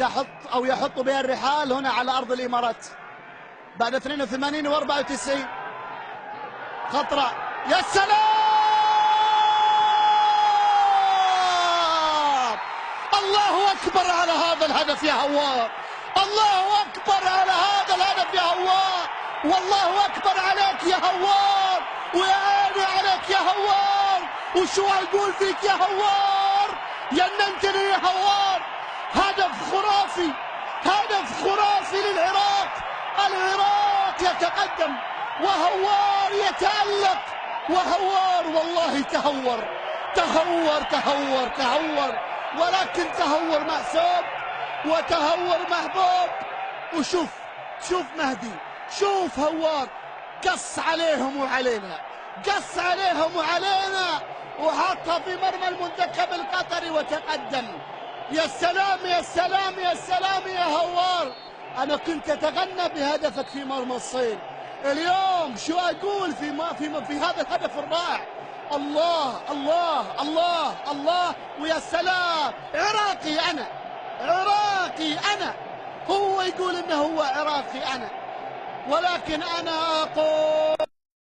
يحط بها الرحال هنا على أرض الإمارات بعد 82 و94. خطرة، يا سلام! الله أكبر على هذا الهدف يا هوار، الله أكبر على هذا الهدف يا هوار، والله أكبر عليك يا هوار، ويا عيني عليك يا هوار، وشو أقول فيك يا هوار، جننتني يا هوار. هدف خرافي، هدف خرافي للعراق، العراق يتقدم وهوار يتألق، وهوار والله تهور تهور تهور تهور، ولكن تهور محسوب وتهور محبوب. وشوف مهدي، شوف هوار قص عليهم وعلينا، قص عليهم وعلينا، وحطها في مرمى المنتخب القطري وتقدم. يا سلام يا سلام يا سلام يا هوار، أنا كنت أتغنى بهدفك في مرمى الصين. اليوم شو أقول في هذا الهدف الرائع. الله الله الله الله، ويا سلام. عراقي أنا، عراقي أنا، هو يقول إنه هو عراقي أنا، ولكن أنا أقول